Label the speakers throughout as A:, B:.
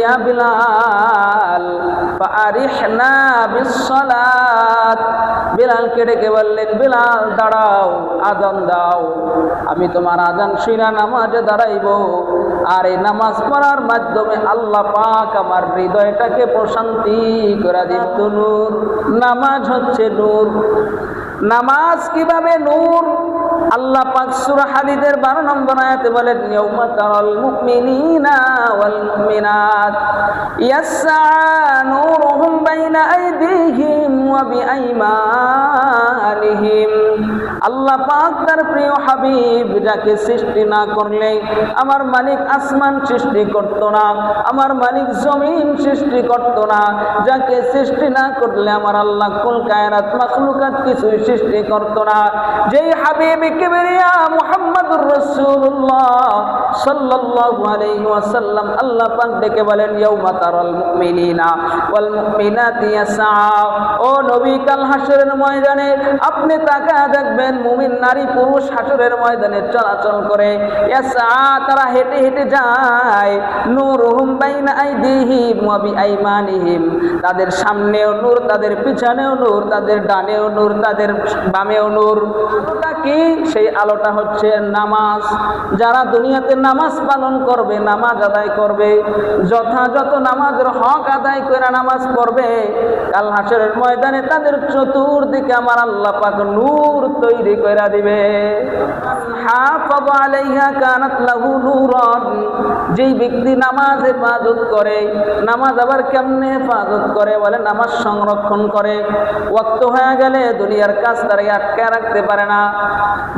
A: ইয়া বিলাল ফারিহনা বিসসালাত, বিলালকে ডেকে বললেন, বিলাল দাঁড়াও, আযান দাও, আমি তোমার আযান শুনে নামাজে দাঁড়াইব। আর এই নামাজ পড়ার মাধ্যমে আল্লাহ পাক আমার হৃদয়টাকে প্রশান্তি করে দিত। নূর, নামাজ হচ্ছে নূর। নামাজ কিভাবে নূর? আল্লাহ পাক সূরা হাদীদের 12 নম্বর আয়াতে বলেন, ইয়াউমা তারাল মুমিনিনা ওয়াল মুমিনাত ইয়াসআ নূরুহুম বাইনা আইদিহিম ওয়া বিআইমানিহিম। আল্লাহ পাক তার প্রিয় হাবিব যাকে সৃষ্টি না করলে আমার মালিক আসমান সৃষ্টি করত না, আমার মালিক জমিন সৃষ্টি করত না, যাকে সৃষ্টি না করলে আমার আল্লাহ কুল কায়নাত মাখলুকাত কিছুই সৃষ্টি করত না, যেই হাবিব কিবরিয়া মুহাম্মদুর রাসূলুল্লাহ সাল্লাল্লাহু আলাইহি ওয়াসাল্লাম আল্লাহ পাক ডেকে বলেন, ইয়াউমা তারাল মুমিনিনা ওয়াল মুমিনাতি ইয়াসআ। ও নবী, কাল হাসরের ময়দানে আপনি তাকায়া দেখবেন মুমিন নারী পুরুষ হাসরের ময়দানে চলাচল করে। ইয়াসআ, তারা হেঁটে হেঁটে যায়। নূরুহুম বাইনা আইদিহিম ওয়া বিআইমানিহিম, তাদের সামনেও নূর, তাদের পিছনেও নূর, তাদের ডানেও নূর, তাদের বামেও নূর। আলোটা কি? সেই আলোটা হচ্ছে নামাজ। যারা দুনিয়াতে নামাজ পালন করবে, নামাজ আদায় করবে, যথাযথ নামাজের হক আদায় করে নামাজ পড়বে, কাল হাসরের ময়দানে তাদের চতুর্দিকে আমার আল্লাহ পাক নূর তৈরি করে দিবে। হাফাজ আলাইহা কানাত লাহু নূরান, যেই ব্যক্তি নামাজ হেফাজত করে, নামাজ আবার কেমনে হেফাজত করে বলে, নামাজ সংরক্ষণ করে। ওয়াক্ত হয়ে গেলে দুনিয়ার কাজ তারা আটকে রাখতে পারে না।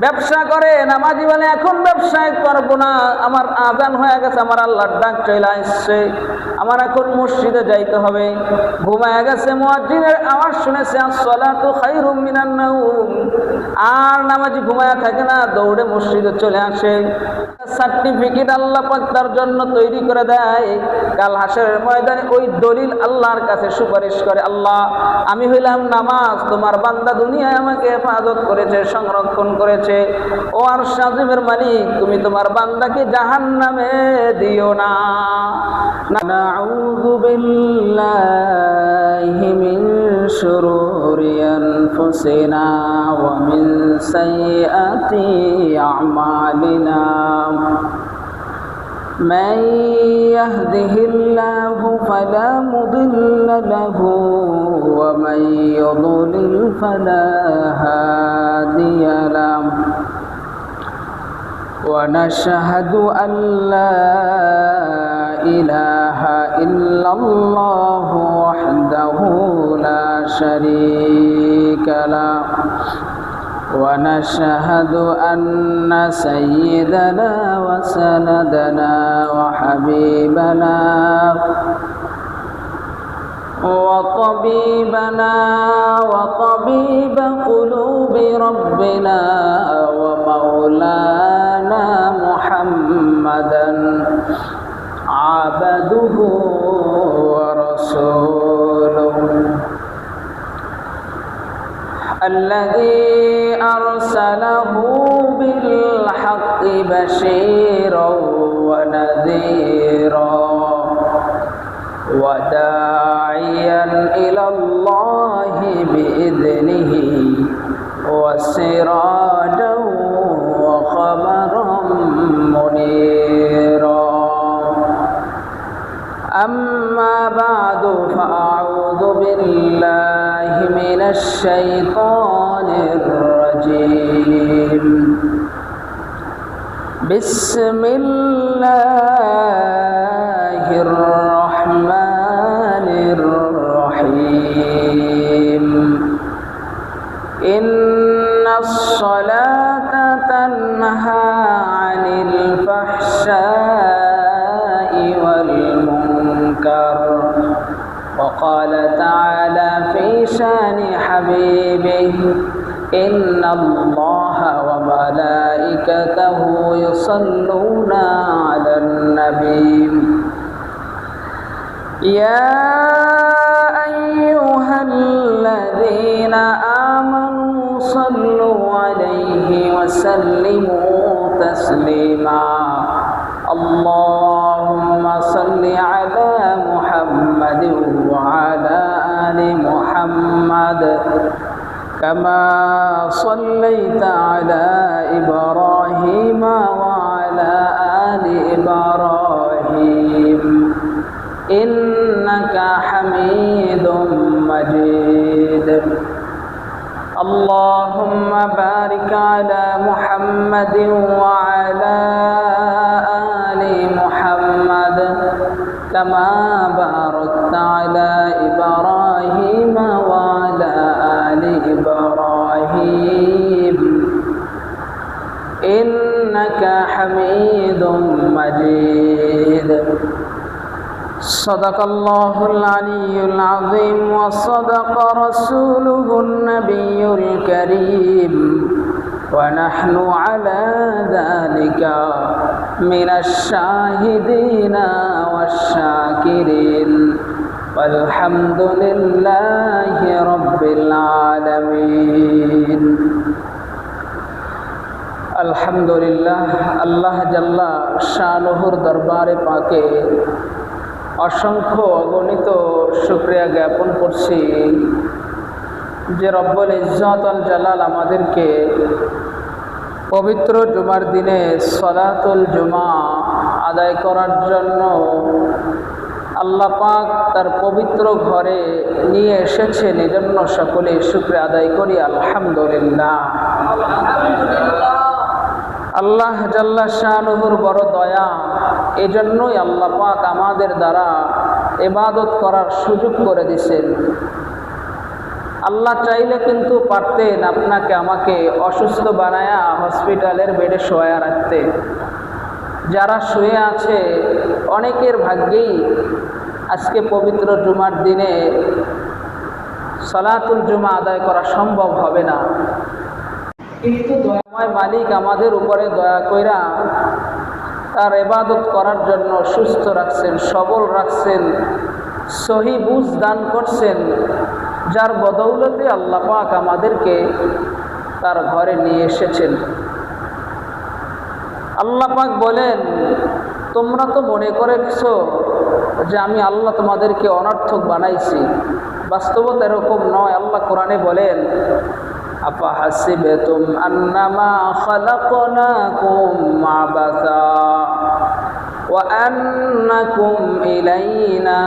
A: ব্যবসা করে, নামাজি বলে এখন ব্যবসায় করবো না, আমার আযান হয়ে গেছে, আমার আল্লাহর ডাক চলে আসছে, আমার এখন মসজিদে যাইতে হবে। ঘুমায় গেছে, মুয়াজ্জিনের আওয়াজ শুনেছে, আসসালাতু খায়রুম মিনান নাওম, আর নামাজি ঘুমায় থাকে না, দৌড়ে মসজিদে চলে আসে। সার্টিফিকেট আল্লাহ পাক তার জন্য তৈরি করে দেয়। কাল হাসরের ময়দানে ওই দলিল আল্লাহর কাছে সুপারিশ করে, আল্লাহ আমি হইলাম নামাজ, তোমার বান্দা দুনিয়ায় আমাকে হেফাজত করেছে, সংরক্ষণ করেছে। ও আরশ আজিমের মালিক, তুমি তোমার বান্দাকে জাহান্নামে দিও না। নাউযু বিল্লাহি মিন শুরুরি আনফুসিনা ওয়া মিন সাইয়্যাতি আমালিনা। من يهده الله فلا مضل له ومن يضلل فلا هادي له ونشهد أن لا إله إلا الله وحده لا شريك له ونشهد أن سيدنا وسندنا وحبيبنا وطبيبنا وطبيب قلوب ربنا ومولانا محمدا عبده ورسوله الذي أرسله بالحق بشيرا ونذيرا وداعيا إلى الله بإذنه وسراجا وقمرا منيرا. أما بعد فأعوذ بالله من الشيطان الرجيم. بسم الله الرحمن الرحيم. إن الصلاة تنهى عن الفحشاء والمنكر. وقال تعالى في شان حبيبه إن الله وملائكته يصلون على النبي يا أيها الذين آمنوا صلوا عليه وسلموا تسليما. اللهم صل صل على محمد وعلى آل محمد كما صليت على إبراهيم وعلى آل إبراهيم إنك حميد مجيد اللهم بارك على محمد وعلى آل محمد كما باركت على إبراهيم وعلى آل إبراهيم إنك حميد مجيد صدق الله العلي العظيم وصدق رسوله النبي الكريم ونحن على ذلك من الشاهدين والشاكرين والحمد لله رب العالمين আলহামদুলিল্লাহ আল্লাহ জাল্লা শানুহুর দরবারে পাকে অসংখ্য অগণিত শুকরিয়া জ্ঞাপন করছি যে রব্বুল ইজ্জত আল জালাল আমাদেরকে পবিত্র জুমার দিনে সলাতুল জুমা আদায় করার জন্য আল্লাহ পাক তার পবিত্র ঘরে নিয়ে এসেছেন। এজন্য সকলে শুকরিয়া আদায় করি আলহামদুলিল্লাহ। আল্লাহ জাল্লা শানুহুর বড় দয়া, এজন্যই আল্লাহ পাক আমাদের দ্বারা ইবাদত করার সুযোগ করে দিয়েছেন। আল্লাহ চাইলে কিন্তু পারতেন আপনাকে আমাকে অসুস্থ বানায়া হসপিটালের বেডে শোয়া রাখতে। যারা শুয়ে আছে অনেকের ভাগ্যেই আজকে পবিত্র জুমার দিনে সালাতুল জুমা আদায় করা সম্ভব হবে না, কিন্তু দয়াময় মালিক আমাদের উপরে দয়া কইরা তার ইবাদত করার জন্য সুস্থ রাখছেন, সবল রাখছেন, সহি বুঝ দান করছেন, যার বদৌলতে আল্লাহ পাক আমাদেরকে তার ঘরে নিয়ে এসেছেন। আল্লাহ পাক বলেন, তোমরা তো মনে করেছো যে আমি আল্লাহ তোমাদেরকে অনর্থক বানাইছি, বাস্তবতা এরকম নয়। আল্লাহ কোরআনে বলেন, আফাহাসিবতুম আন্নামা খালাকনাকুম আবাসা ওয়া আন্নাকুম ইলাইনা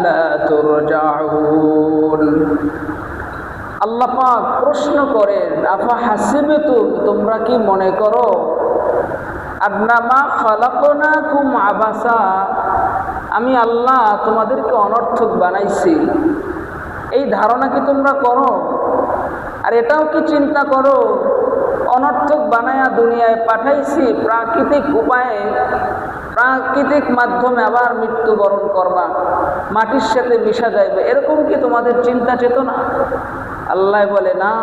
A: লা তুরজাউন। আল্লাহ পাক প্রশ্ন করেন, আফাহাসিবতুম, তোমরা কি মনে করো, আন্নামা খালাকনাকুম আবাসা, আমি আল্লাহ তোমাদেরকে অনর্থক বানাইছি, এই ধারণা কি তোমরা করো? আর এটাও কি চিন্তা করো, অনর্থক বানায়া দুনিয়ায় পাঠাইছি প্রাকৃতিক উপায়ে, প্রাকৃতিক মাধ্যমে আবার মৃত্যুবরণ করবা, মাটির সাথে মিশা যাইবে, এরকম কি তোমাদের চিন্তা চেতনা? আল্লাহ বলে, না,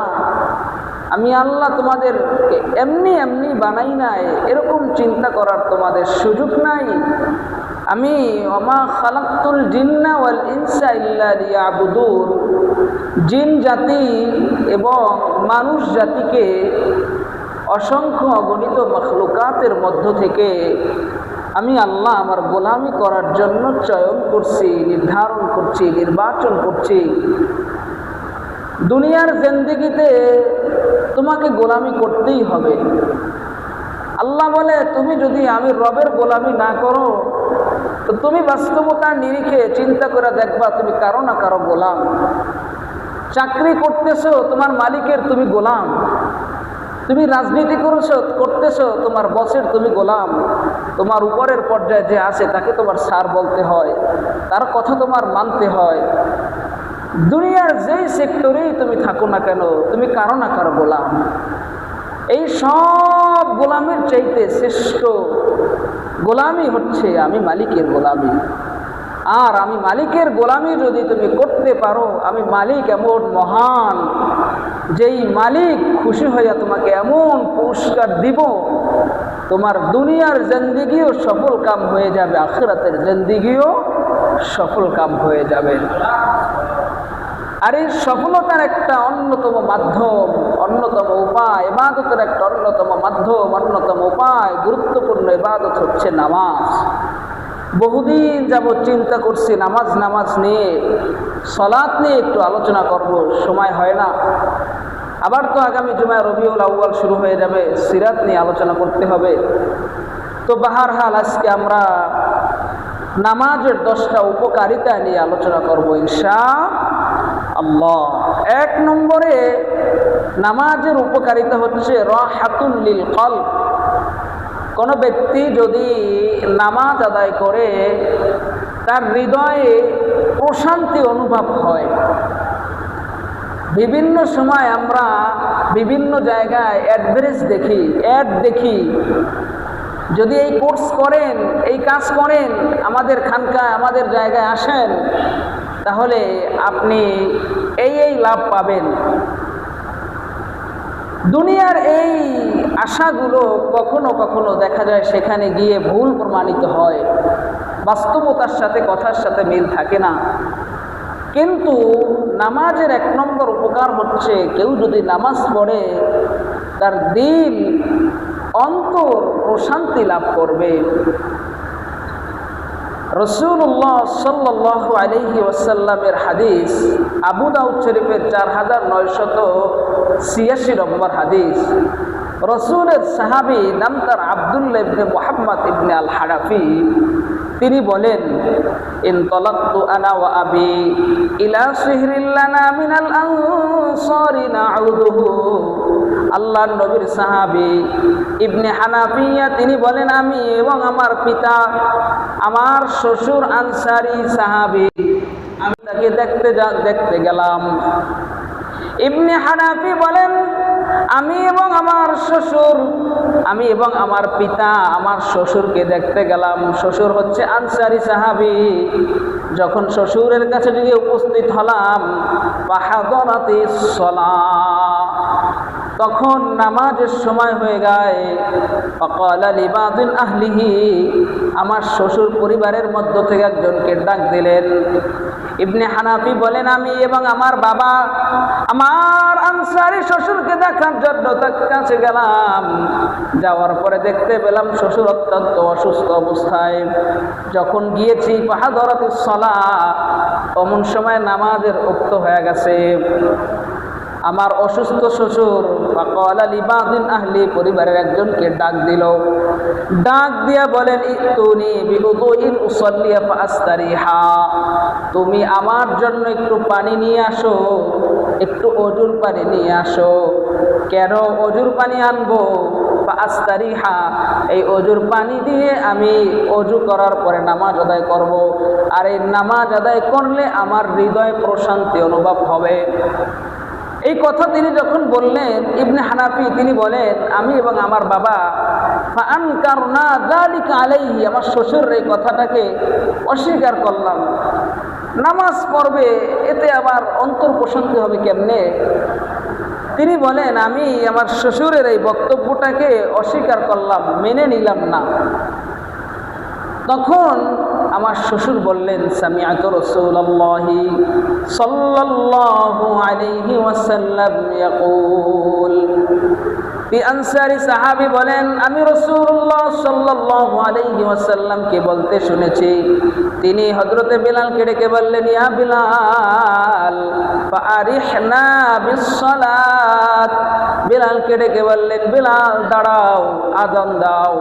A: আমি আল্লাহ তোমাদেরকে এমনি এমনি বানাই নাই, এরকম চিন্তা করার তোমাদের সুযোগ নাই। আমি ওমা খালাকতুল জিন্না ওয়াল ইনসা ইল্লা লিয়াবুদুন, জিন জাতি এবং মানুষ জাতিকে অসংখ্য অগণিত মখলুকাতের মধ্য থেকে আমি আল্লাহ আমার গোলামি করার জন্য চয়ন করছি, নির্ধারণ করছি, নির্বাচন করছি। দুনিয়ার জিন্দেগিতে তোমাকে গোলামি করতেই হবে। আল্লাহ বলে, তুমি যদি আমি রবের গোলামি না করো তো তুমি বাস্তবতার নিরিখে চিন্তা করে দেখবা তুমি কারো না কারো গোলাম। চাকরি করতেছো, তোমার মালিকের তুমি গোলাম। তুমি রাজনীতি করতেছো, তোমার বসের তুমি গোলাম। তোমার উপরের পর্যায়ে যে আছে তাকে তোমার স্যার বলতে হয়, তার কথা তোমার মানতে হয়। দুনিয়ার যেই সেক্টরেই তুমি থাকো না কেন, তুমি কারো না কারো গোলাম। এই সব গোলামের চাইতে শ্রেষ্ঠ গোলামি হচ্ছে আমি মালিকের গোলামি। আর আমি মালিকের গোলামি যদি তুমি করতে পারো, আমি মালিক এমন মহান, যেই মালিক খুশি হইয়া তোমাকে এমন পুরস্কার দিব, তোমার দুনিয়ার জিন্দেগিও সফল কাম হয়ে যাবে, আখিরাতের জিন্দেগিও সফল কাম হয়ে যাবে। আর এই সফলতার একটা অন্যতম মাধ্যম, অন্যতম উপায়, ইবাদতের একটা অন্যতম মাধ্যম, অন্যতম উপায়, গুরুত্বপূর্ণ ইবাদত হচ্ছে নামাজ। বহুদিন যাবৎ চিন্তা করছি নামাজ নিয়ে, সালাত নিয়ে একটু আলোচনা করব, সময় হয় না। আবার তো আগামী জুমায় রবিউল আউয়াল শুরু হয়ে যাবে, সিরাত নিয়ে আলোচনা করতে হবে। তো বাহারহাল আজকে আমরা নামাজের 10টা উপকারিতা নিয়ে আলোচনা করব ইনশাআল্লাহ। 1 নম্বরে নামাজের উপকারিতা হচ্ছে রাহাতুল লিল কলব। কোনো ব্যক্তি যদি নামাজ আদায় করে তার হৃদয়ে প্রশান্তি অনুভব হয়। বিভিন্ন সময় আমরা বিভিন্ন জায়গায় অ্যাডভার্টাইজ দেখি, অ্যাড দেখি, যদি এই কোর্স করেন, এই কাজ করেন, আমাদের খানকায় আমাদের জায়গায় আসেন, তাহলে আপনি এই লাভ পাবেন। দুনিয়ার এই আশাগুলো কখনো কখনো দেখা যায় সেখানে গিয়ে ভুল প্রমাণিত হয়, বাস্তবতার সাথে কথার সাথে মিল থাকে না। কিন্তু নামাজের 1 নম্বর উপকার হচ্ছে কেউ যদি নামাজ পড়ে তার দিল অন্তর প্রশান্তি লাভ করবে। রাসূলুল্লাহ সাল্লাল্লাহু আলাইহি ওয়াসাল্লামের হাদিস, আবু দাউদ শরীফের 4986 নম্বর হাদিস। রাসূলের সাহাবী নাম তার আব্দুল্লাহ ইবনে মুহাম্মদ ইবনে আল হানাফি, তিনি বলেন, ইনতালাকতু আনা ওয়া আবি ইলা সিহরিল লানা মিনাল আনসারি নাউদুহু। আল্লাহর নবীর সাহাবী ইবনে হানাফিয়া তিনি বলেন, আমি এবং আমার পিতা, আমার শ্বশুর আনসারী সাহাবী, আমি তাকে দেখতে গেলাম। ইবনে হানাফি বলেন, আমি এবং আমার শ্বশুর, আমি এবং আমার পিতা আমার শ্বশুরকে দেখতে গেলাম। শ্বশুর হচ্ছে আনসারী সাহাবী। যখন শ্বশুরের কাছে গিয়ে উপস্থিত হলাম, ফাহাদারাতিস সালাহ, তখন নামাজের সময় হয়ে যায়। ফাকালা লিবাদিন আহলিহি, আমার শ্বশুর পরিবারের মধ্য থেকে একজনকে ডাক দিলেন। ইবনে হানাফি বলেন, আমি এবং আমার বাবা আমার আনসারী শ্বশুরকে দেখার জন্য তার কাছে গেলাম। যাওয়ার পরে দেখতে পেলাম শ্বশুর অত্যন্ত অসুস্থ অবস্থায়। যখন গিয়েছি ফাহাদারাতিস সালাহ, অমন সময় নামাজের ওক্ত হয়ে গেছে। আমার অসুস্থ শ্বশুর ফাকালা লিবাদিন আহলি, পরিবারের একজনকে ডাক দিল। ডাক দিয়া বলেন, ইতুনি বিউদুইন উসাল্লি ফাআস্তারিহা, তুমি আমার জন্য একটু পানি নিয়ে আসো, একটু অজুর পানি নিয়ে আসো। কেন অজুর পানি আনবো? ফাআস্তারিহা, এই অজুর পানি দিয়ে আমি অজু করার পরে নামাজ আদায় করব। আর এই নামাজ আদায় করলে আমার হৃদয়ে প্রশান্তি অনুভব হবে। এই কথা তিনি যখন বললেন, ইবনে হানাফি তিনি বলেন, আমি এবং আমার বাবা ফাআনকারনা যালিকা আলাইহি, আমার শ্বশুর এই কথাটাকে অস্বীকার করলাম। নামাজ পড়বে, এতে আবার অন্তর প্রশান্তি হবে কেমনে? তিনি বলেন, আমি আমার শ্বশুরের এই বক্তব্যটাকে অস্বীকার করলাম, মেনে নিলাম না। তখন আমার শ্বশুর বললেন, সামিআতু রাসূলুল্লাহি সাল্লাল্লাহু আলাইহি ওয়াসাল্লাম ইয়াকুল, আনসারী সাহাবী বলেন, আমি রাসূলুল্লাহ সাল্লাল্লাহু আলাইহি ওয়াসাল্লামকে বলতে শুনেছি। তিনি হযরতে বিলালকে ডেকে বললেন, ইয়া বিলাল ফাআরিহনা বিস-সালাত, বিলালকে ডেকে বললেন, বিলাল দাঁড়াও, আযান দাও,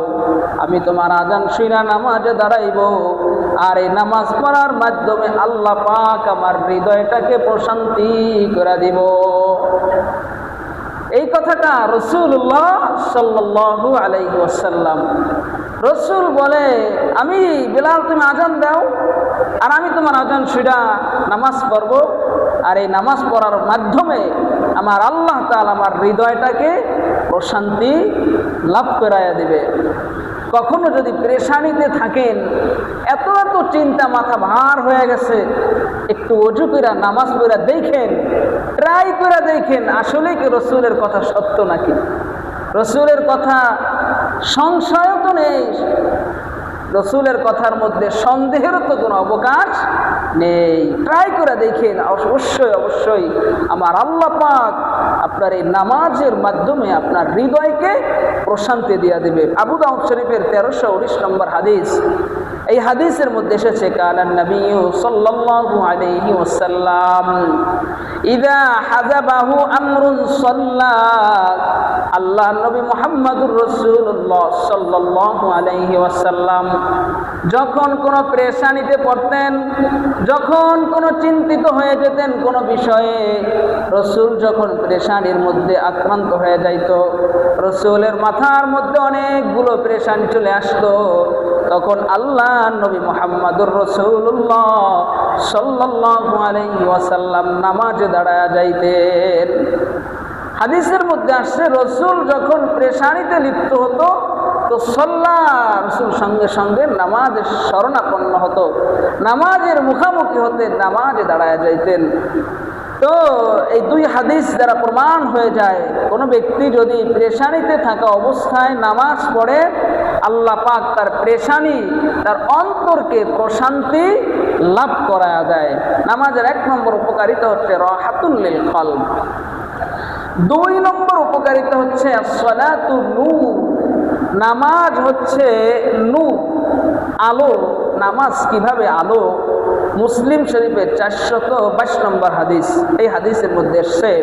A: আমি তোমার আযান শুনে নামাজে দাঁড়াইব। আর এই নামাজ পড়ার মাধ্যমে আল্লাহ পাক আমার হৃদয়টাকে প্রশান্তি করে দিব। এই কথাটা রাসূলুল্লাহ সাল্লাল্লাহু আলাইহি ওয়াসাল্লাম। রাসূল বলে, আমি বিলাল তুমি আযান দাও, আর আমি তোমার আযান শুনে নামাজ পড়ব। আর এই নামাজ পড়ার মাধ্যমে আমার আল্লাহ তাআলা আমার হৃদয়টাকে প্রশান্তি লাভ করাইয়া দিবে। কখনো যদি পেরেশানিতে থাকেন, এত চিন্তা মাথা ভার হয়ে গেছে, একটু ওযু করে নামাজ পড়ে দেখেন, ট্রাই করে দেখেন আসলে কি রাসূলের কথা সত্য নাকি। রাসূলের কথা সংশয় তো নেই, রাসূলের কথার মধ্যে সন্দেহেরও তো কোনো অবকাশ নেই। ট্রাই করে দেখেন, অবশ্যই আমার আল্লাহ পাক আপনার এই নামাজের মাধ্যমে আপনার হৃদয়কে প্রশান্তি দিয়ে দেবে। আবু দাউদ শরীফের 1319 নম্বর হাদিস। এই হাদিসের মধ্যে এসেছে কালান নবী সাল্লাল্লাহু আলাইহি ওয়াসাল্লাম ইযা হাযাবাহু আমরুন সাল্লা, আল্লাহ নবী মুহাম্মদুর রাসূলুল্লাহ সাল্লাল্লাহু আলাইহি ওয়াসাল্লাম যখন কোনো পেরেশানিতে পড়তেন, যখন কোনো চিন্তিত হয়ে যেতেন কোনো বিষয়ে, রসুল যখন পেরেশানির মধ্যে আক্রান্ত হয়ে যাইত, রসুলের মাথার মধ্যে অনেকগুলো পেরেশানি চলে আসতো, তখন আল্লাহ নবী মুহাম্মদুর রাসূলুল্লাহ সাল্লাল্লাহু আলাইহি ওয়াসাল্লাম নামাজে দাঁড়ায়া যাইতেন। হাদিসের মধ্যে আসছে রসুল যখন পেরেশানিতে লিপ্ত হতো তো রসুল সঙ্গে সঙ্গে নামাজের শরণাপন্ন হতো, নামাজের মুখামুখি হতেন, নামাজে দাঁড়ায়া যাইতেন। তো এই দুই হাদিস দ্বারা প্রমাণ হয়ে যায় কোনো ব্যক্তি যদি পেরেশানিতে থাকা অবস্থায় নামাজ পড়ে, আল্লাহ পাক তার পেরেশানি, তার অন্তরকে প্রশান্তি লাভ করায়া দেয়। নামাজের 1 নম্বর উপকারিতা হচ্ছে রাহাতুল লিল কলব। 2 নম্বর উপকারিতা হচ্ছে আসসালাতু নূর, নামাজ হচ্ছে নূর, আলো। নামাজ কিভাবে আলো? মুসলিম শরীফের 422 নম্বর হাদিস, এই হাদিসের মধ্যে এসেছে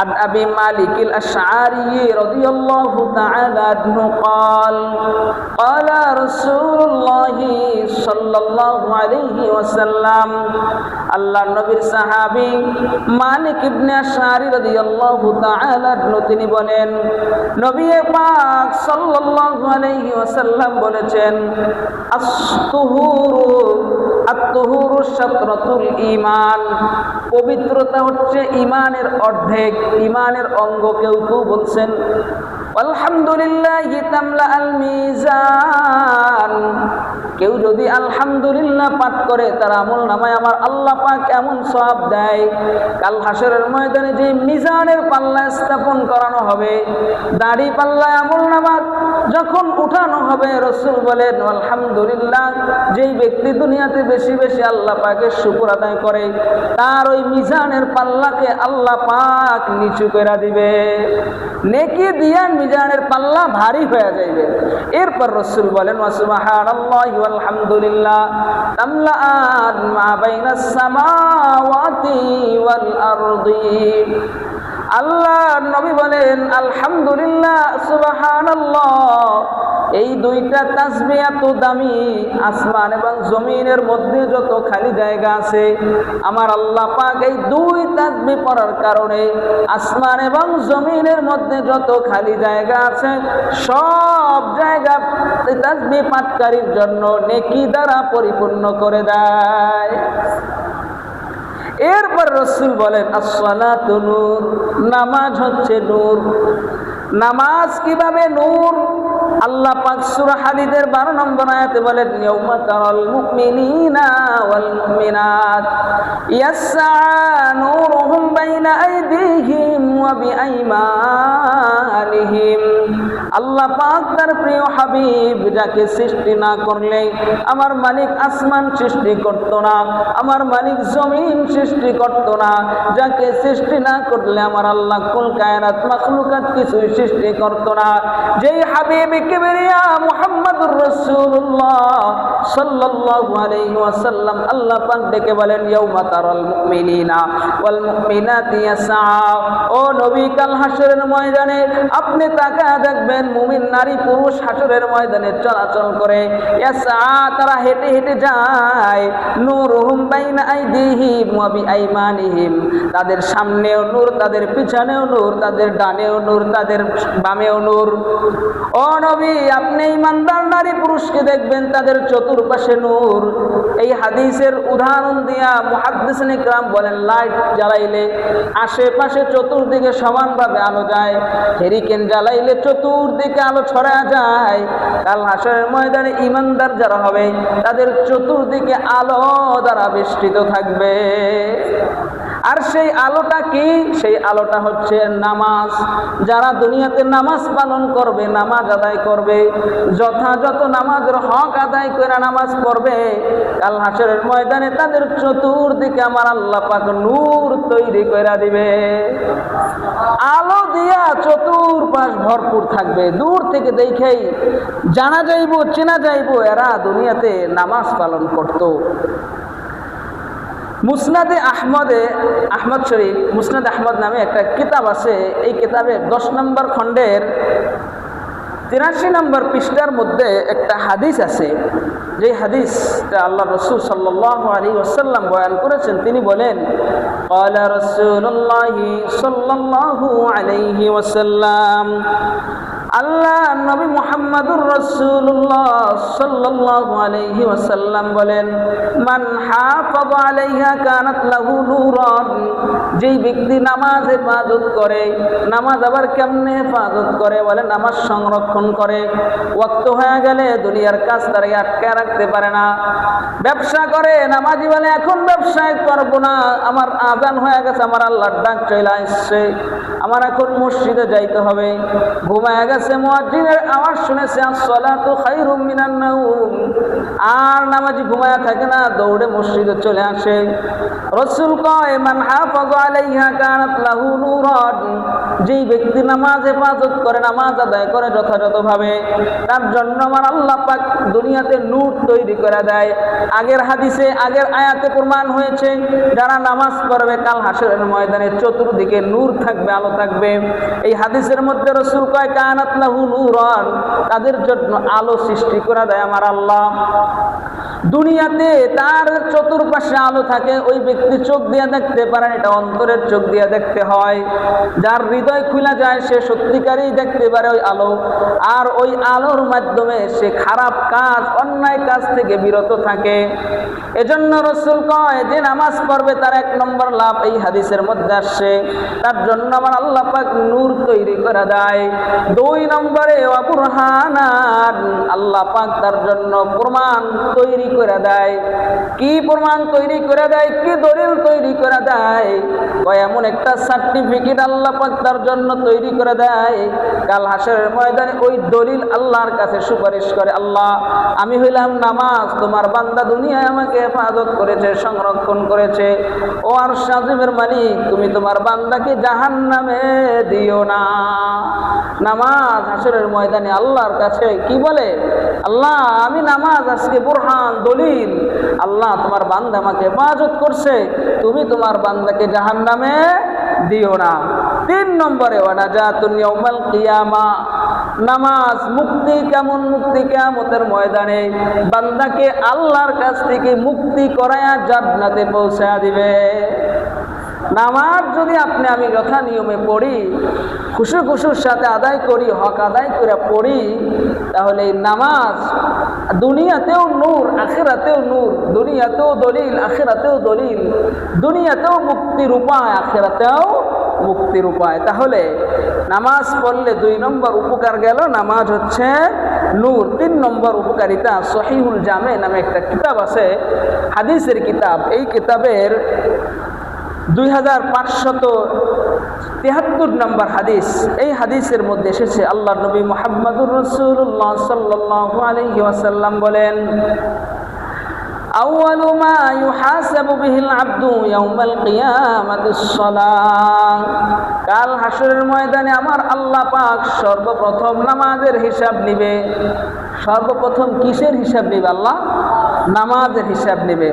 A: عن أبي مالك الأشعري رضي الله تعالى عنه قال قال رسول الله صلى الله عليه وسلم, আল্লাহর নবীর সাহাবী মালিক ইবনে আশআরী রাদিয়াল্লাহু তাআলা আনহু তিনি বলেন, নবী পাক সাল্লাল্লাহু আলাইহি ওয়াসাল্লাম বলেছেন, আত-তুহুরু শাতরাতুল ঈমান, পবিত্রতা হচ্ছে ঈমানের অর্ধেক, ঈমানের অঙ্গ। কেউ কেউ বলছেন আলহামদুলিল্লাহি তামলা আল মিজান, কেউ যদি আলহামদুলিল্লাহ পাঠ করে তার আমল নামায় আমার আল্লাহ পাক এমন সওয়াব দেয়, কাল হাসরের ময়দানে যে মিজানের পাল্লা স্থাপন করানো হবে, দাড়ি পাল্লায় আমল নামা যখন উঠানো হবে, রাসূল বলেন আলহামদুলিল্লাহ, যেই ব্যক্তি দুনিয়াতে বেশি বেশি আল্লাহ পাকের শুকর আদায় করে তার ওই মিজানের পাল্লাকে আল্লাহ পাক নিচু করে দিবে, নেকি দিয়া মিজানের পাল্লা ভারী হয়ে যাবে। এরপর রাসূল বলেন সুবহানাল্লাহি ওয়ালহামদুলিল্লাহ তামলাআন মা বাইনাস সামাওয়াতি ওয়াল আরদি, আল্লাহ নবী বলেন আলহামদুলিল্লাহ সুবহানাল্লাহ, এই দুইটা তাসবিহ এত দামি, আসমান এবং জমিনের মধ্যে যত খালি জায়গা আছে আমার আল্লাহ পাক এই 2 তাসবিহ পড়ার কারণে আসমান এবং জমিনের মধ্যে যত খালি জায়গা আছে সব জায়গা তাসবিহ পাঠকারীর জন্য নেকি দ্বারা পরিপূর্ণ করে দেয়। এরপর রাসূল বলেন আসসালাতু নূর, নামাজ হচ্ছে নূর। নামাজ কিভাবে নূর? আল্লাহ পাক সূরা হাদীদের 12 নম্বর আয়াতে বলেন ইয়াউমা তারাল মুমিনিনা ওয়াল মুমিনাত ইয়াসআ নূরুহুম বাইনা আইদিহিম ওয়া বিআইমানিহিম, আল্লাহ পাক তার প্রিয় হাবিব যাকে সৃষ্টি না করলে আমার মালিক আসমান সৃষ্টি করত না, আমার মালিক জমিন সৃষ্টি করত না, যাকে সৃষ্টি না করলে আমার আল্লাহ কুল কায়নাত মাখলুকাত কিছুই সৃষ্টি করত না, যেই হাবিব কিবরিয়া মুহাম্মদুর রাসূলুল্লাহ সাল্লাল্লাহু আলাইহি ওয়াসাল্লাম আল্লাহ পাক ডেকে বলেন ইয়াউমা তারাল মুমিনিনা ওয়াল মুমিনাতি ইয়াসআ, ও নবী কাল হাসরের ময়দানে আপনি তাকায়া দেখবেন মুমিন নারী পুরুষ হাসরের ময়দানে চলাচল করে, ইয়াসআ তারা হেঁটে হেঁটে যায়, নূরুহুম বাইনা আইদিহিম ওয়া বিআইমানিহিম, তাদের সামনেও নূর, তাদের পিছনেও নূর, তাদের ডানেও নূর, তাদের বামেও নূর। ও নবী আপনি ইমানদার নারী পুরুষকে দেখবেন তাদের চতুর্পাশে নূর। এই হাদিসের উদাহরণ দিয়া মুহাদ্দিসিন ইকরাম বলেন লাইট জ্বালাইলে আশেপাশে চতুর্দিকে সমানভাবে আলো যায়, হেরিকেন জ্বালাইলে চতুর্দিকে আলো ছড়া যায়। কাল হাসরের ময়দানে ইমানদার যারা হবে তাদের চতুর্দিকে আলো দ্বারা বেষ্টিত থাকবে। আর সেই আলোটা কি? সেই আলোটা হচ্ছে নামাজ। যারা দুনিয়াতে নামাজ পালন করবে, নামাজ আদায় করবে, যথা যথাযথ নামাজের হক আদায় করে নামাজ পড়বে, কাল হাসরের ময়দানে তাদের চতুর্দিকে আমার আল্লাহ পাক নূর তৈরি করে দিবে। আলো দিয়া চতুর্পাশ ভরপুর থাকবে। দূর থেকে দেখেই জানা যাইব, চেনা যাইব এরা দুনিয়াতে নামাজ পালন করত। মুসনাদে আহমদ শরীফ, মুসনাদ আহমদ নামে একটা কিতাব আছে। এই কিতাবের 10 নম্বর খণ্ডের 83 নম্বর পৃষ্ঠার মধ্যে একটা হাদিস আছে। যে হাদিসটা আল্লাহ রসুল সাল্লাল্লাহু আলাইহি ওয়াসাল্লাম বয়ান করেছেন। তিনি বলেন, ক্বালা রাসূলুল্লাহি সাল্লাল্লাহু আলাইহি ওয়াসাল্লাম, আল্লাহ নবী মুহাম্মদুর রাসূলুল্লাহ সাল্লাল্লাহু আলাইহি ওয়াসাল্লাম বলেন, মান হাফাযা আলাইহা কানাত লাহু নূরান, যেই ব্যক্তি নামাজ হেফাজত করে, নামাজ আবার কেমনে হেফাজত করে বলে, নামাজ সংরক্ষণ করে। ওয়াক্ত হয়ে গেলে দুনিয়ার কাজ তারা আটকে রাখতে পারে না। ব্যবসা করে, নামাজি বলে এখন ব্যবসায় করব না, আমার আযান হয়ে গেছে, আমার আল্লাহর ডাক চলে আসছে, আমার এখন মসজিদে যাইতে হবে। ঘুমায় গেছে, মুয়াজ্জিনের আওয়াজ শুনেছে, আসসালাতু খায়রুম মিনান নাওম, আর নামাজি ঘুমায়া থাকে না, দৌড়ে মসজিদে চলে আসে। রাসূল কয়, মান হাফাযা আলাইহা কানাত লাহু নূরান, যেই ব্যক্তি নামাজ হেফাজত করে, নামাজ আদায় করে যথাযথভাবে, তার জন্য আমার আল্লাহ পাক দুনিয়াতে নূর তৈরি করে দেয়। আগের হাদিসে, আগের আয়াতে প্রমাণ হয়েছে, যারা নামাজ পড়বে কাল হাসরের ময়দানে চতুর্দিকে নূর থাকবে, আলো থাকবে। এই হাদিসের মধ্যে রাসূল কয়, কানাত লাহু নূরান, তাদের জন্য আলো সৃষ্টি করে দেয় আমার আল্লাহ। দুনিয়াতে তার চতুর্পাশে আলো থাকে, ওই ব্যক্তি চোখ দিয়ে দেখতে পারেন, এটা অন্তরের চোখ দিয়ে দেখতে হয়। যার হৃদয় খুলে যায় সে সত্যিকারই দেখতে পারে ওই আলো, আর ওই আলোর মাধ্যমে সে খারাপ কাজ, অন্যায় কাজ থেকে বিরত থাকে। এজন্য রাসূল কয়, যে নামাজ পড়বে তার 1 নম্বর লাভ এই হাদিসের মধ্যে আসছে, তার জন্য আমার আল্লাহ পাক নূর তৈরি করে দেয়। 2 নম্বরে ওয়া বুরহানান, আল্লাহ পাক তার জন্য প্রমাণ তৈরি করে দেয়। কি প্রমাণ তৈরি করে দেয়, কি দলিল তৈরি করে দেয়? কয় এমন একটা সার্টিফিকেট আল্লাহ পাক তার জন্য তৈরি করে দেয়, কাল হাসরের ময়দানে ওই দলিল আল্লাহর কাছে সুপারিশ করে, আল্লাহ আমি হইলাম নামাজ, তোমার বান্দা দুনিয়ায় আমাকে হেফাজত করেছে, সংরক্ষণ করেছে, ও আরশ আজিমের মালিক, তুমি তোমার বান্দাকে জাহান্নামে দিও না। নামাজ হাসরের ময়দানে আল্লাহর কাছে কি বলে, আল্লাহ আমি নামাজ আজকে বুরহান, দলিল, আল্লাহ তোমার বান্দা আমাকে হেফাজত করছে, তুমি তোমার বান্দাকে জাহান্নামে দিও না। 3 নম্বরে ওয়া নাজাতুন ইয়াউমাল কিয়ামা, নামাজ মুক্তি। কেমন মুক্তি? কিয়ামতের ময়দানে বান্দাকে আল্লাহর কাছ থেকে মুক্তি করায়া জান্নাতে পৌঁছায়া দিবে। নামাজ যদি আপনি আমি যথা নিয়মে পড়ি, খুশুর সাথে আদায় করি, হক আদায় করে পড়ি, তাহলে এই নামাজ দুনিয়াতেও নূর, আখিরাতেও নূর, দুনিয়াতেও দলিল, আখিরাতেও দলিল, দুনিয়াতেও মুক্তির উপায়, আখিরাতেও মুক্তির উপায়। তাহলে নামাজ পড়লে 2 নম্বর উপকার গেল, নামাজ হচ্ছে নূর। 3 নম্বর উপকারিতা, সহিহুল জামে নামে একটা কিতাব আছে, হাদিসের কিতাব। এই কিতাবের 2573 নম্বর হাদিস। এই হাদিসের মধ্যে এসেছে, আল্লাহ নবী মুহাম্মদুর রাসূলুল্লাহ সাল্লাল্লাহু আলাইহি ওয়াসাল্লাম বলেন, আউয়ালু মা ইউহাসাবু বিহিল আবদু ইয়াউমাল কিয়ামাতিস সালাহ, কাল হাসরের ময়দানে আমার আল্লাহ পাক সর্বপ্রথম নামাজের হিসাব নিবে। সর্বপ্রথম কিসের হিসাব নিবে আল্লাহ? নামাজের হিসাব নেবে।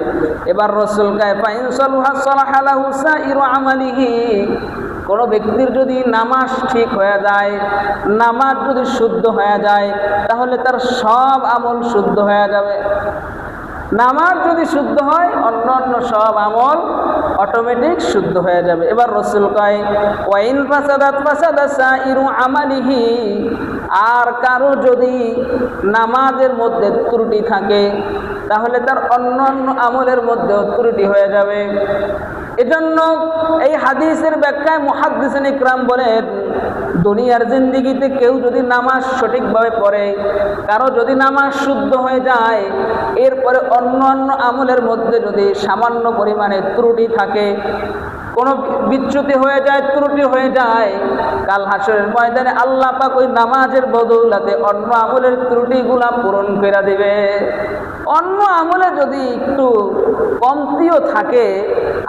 A: এবার রাসূল কয়, ফাইন সালাহা সালাহা লাহু সাইরু আমালিহি, কোন ব্যক্তির যদি নামাজ ঠিক হয়ে যায়, নামাজ যদি শুদ্ধ হয়ে যায়, তাহলে তার সব আমল শুদ্ধ হয়ে যাবে। নামাজ যদি শুদ্ধ হয়, অন্য সব আমল অটোমেটিক শুদ্ধ হয়ে যাবে। এবার রাসূল কয়, ওয়াইন ফাসাদাত ফাসাদা সাইরু আমালিহি, আর কারো যদি নামাজের মধ্যে ত্রুটি থাকে, তাহলে তার অন্য আমলের মধ্যেও ত্রুটি হয়ে যাবে। এজন্য এই হাদিসের ব্যাখ্যায় মুহাদ্দিসিন ইকরাম বলেন, দুনিয়ার জিন্দেগিতে কেউ যদি নামাজ সঠিকভাবে পড়ে, কারো যদি নামাজ শুদ্ধ হয়ে যায়, এরপরে অন্য আমলের মধ্যে যদি সামান্য পরিমাণে ত্রুটি থাকে, কোনো বিচ্যুতি হয়ে যায়, ত্রুটি হয়ে যায়, কাল হাসরের ময়দানে আল্লাহ পাক ওই নামাজের বদৌলতে অন্য আমলের ত্রুটিগুলা পূরণ করে দিবে। অন্য আমলে যদি একটু কমতিও থাকে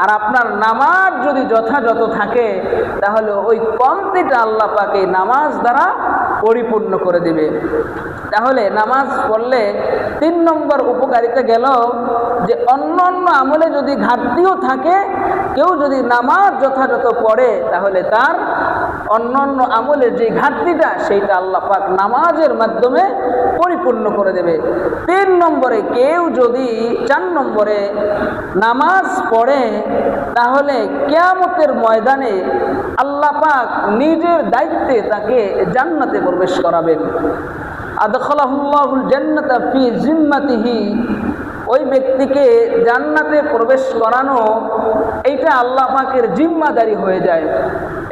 A: আর আপনার নামাজ যদি যথাযথ থাকে, তাহলে ওই কমতিটা আল্লাহ পাক এই নামাজ দ্বারা পরিপূর্ণ করে দিবে। তাহলে নামাজ পড়লে 3 নম্বর উপকারিতা গেল যে অন্য অন্য আমলে যদি ঘাটতিও থাকে, কেউ যদি নামাজ যথাযথ পড়ে তাহলে তার অন্য অন্য আমলের যে ঘাটতিটা সেইটা আল্লাহ পাক নামাজের মাধ্যমে পরিপূর্ণ করে দেবে। 3 নম্বরে কেউ যদি 4 নম্বরে নামাজ পড়ে তাহলে কিয়ামতের ময়দানে আল্লাহ পাক নিজের দায়িত্বে তাকে জান্নাতে প্রবেশ করাবেন। আদখালাহুল্লাহুল জান্নাতা ফি জিম্মাতিহি, ওই ব্যক্তিকে জান্নাতে প্রবেশ করানো এইটা আল্লাহ পাকের জিম্মাদারি হয়ে যায়।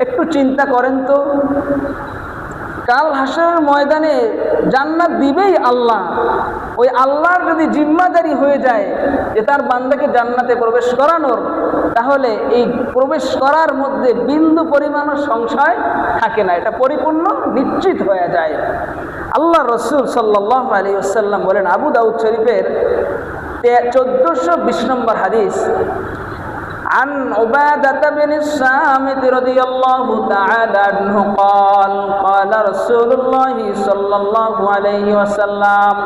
A: একটু চিন্তা করেন তো, কাল হাসরের ময়দানে জান্নাত দিবেই আল্লাহ, ওই আল্লাহর যদি জিম্মাদারি হয়ে যায় যে তার বান্দাকে জান্নাতে প্রবেশ করানোর, তাহলে এই প্রবেশ করার মধ্যে বিন্দু পরিমাণও সংশয় থাকে না, এটা পরিপূর্ণ নিশ্চিত হয়ে যায়। আল্লাহ রসুল সাল্লাল্লাহু আলাইহি ওয়াসাল্লাম বলেন, আবু দাউদ শরীফের 1420 নম্বর হাদিস, عن عبادة بن الصامت رضي الله تعالى عنه قال قال رسول الله صلى الله عليه وسلم,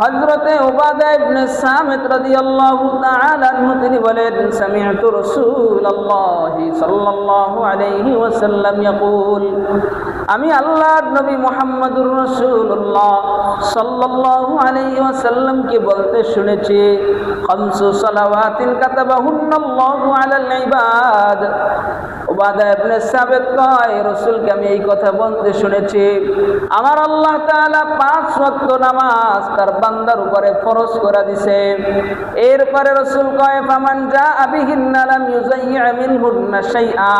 A: হযরতে উবাদা ইবনে সামিত রাদিয়াল্লাহু তাআলা আনহু তিনি বলেন, সামি'তু রাসূলুল্লাহি সাল্লাল্লাহু আলাইহি ওয়াসাল্লাম ইয়াকুল, আমি আল্লাহর নবী মুহাম্মদুর রাসূলুল্লাহ সাল্লাল্লাহু আলাইহি ওয়াসাল্লামকে বলতে শুনেছি, খামসু সালাওয়াতিন কাতাবাহুন্নাল্লাহু আলাল ইবাদ। উবাদা ইবনে সামিত কয়, রাসূলকে আমি এই কথা বলতে শুনেছি, আমার আল্লাহ তাআলা 5 ওয়াক্ত নামাজ তার বান্দার উপরে ফরজ করে দিছে। এরপরে রাসূল কয়, ফামান জাআ বিহিন্না লাম ইউযায়্যা মিনহুন্না শাইআ,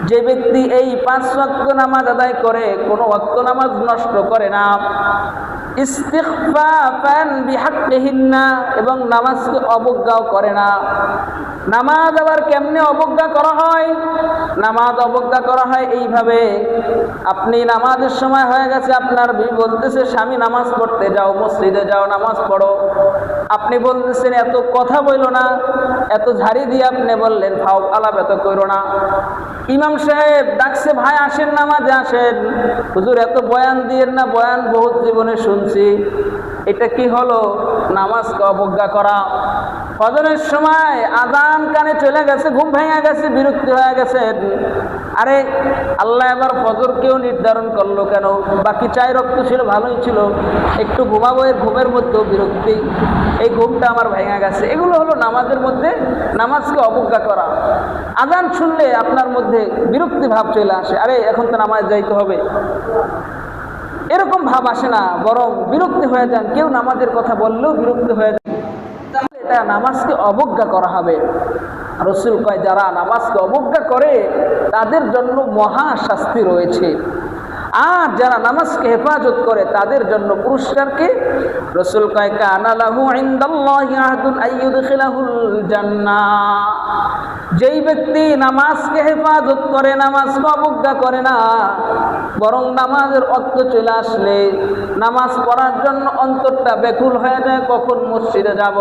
A: যে ব্যক্তি এই 5 ওয়াক্ত নামাজ আদায় করে, কোনো ওয়াক্ত নামাজ নষ্ট করে না, ইস্তিগফাফান বিহাক্কিহিন্না, এবং নামাজকে অবজ্ঞাও করে না। নামাজ আবার কেমনে অবজ্ঞা করা হয়? নামাজ অবজ্ঞা করা হয় এইভাবে, আপনি নামাজের সময় হয়ে গেছে, আপনার বিবি বলতেছে স্বামী নামাজ পড়তে যাও, মসজিদে যাও, নামাজ পড়ো, আপনি বলতেছেন এত কথা বইলো না, এত ঝাড়ি দিয়ে আপনি বললেন ফাও আলাপ এত কইরো না। ইমাম সাহেব ডাকছে, ভাই আসেন নামাজে আসেন, হুজুর এত বয়ান দিয়েন না, বয়ান বহুত জীবনে শুনছি। এটা কি হলো? নামাজকে অবজ্ঞা করা। ফজরের সময় আযান কানে চলে গেছে, ঘুম ভেঙে গেছে, বিরক্তি হয়ে গেছেন, আরে আল্লাহ এবার ফজরকেও নির্ধারণ করলো কেন? বাকি 4 রক্ত ছিল, ভালোই ছিল, একটু ঘুমাবো, এর ঘুমের মধ্যেও বিরক্তি, এই ঘুমটা আমার ভেঙে গেছে। এগুলো হলো নামাজের মধ্যে নামাজকে অবজ্ঞা করা। আযান শুনলে আপনার মধ্যে বিরক্তি ভাব চলে আসে, আরে এখন তো নামাজ যাইতে হবে, এরকম ভাব আসে না, বরং বিরক্তি হয়ে যান। কেউ নামাজের কথা বললেও বিরক্তি হয়ে যান, তাহলে এটা নামাজকে অবজ্ঞা করা হবে। রাসূল কয়, যারা নামাজকে অবজ্ঞা করে তাদের জন্য মহা শাস্তি রয়েছে, আর যারা নামাজকে হেফাজত করে তাদের জন্য পুরস্কার কি? রাসূল কয়, কানা লাহু ইনদাল্লাহি আহদুন আইয়ুদখিলাহুল জান্নাহ, যেই ব্যক্তি নামাজকে হেফাজত করে, নামাজকে অবজ্ঞা করে না, বরং নামাজের ওয়াক্ত চলে আসলে নামাজ পড়ার জন্য অন্তরটা ব্যাকুল হয়ে যায়, কখন মসজিদে যাব,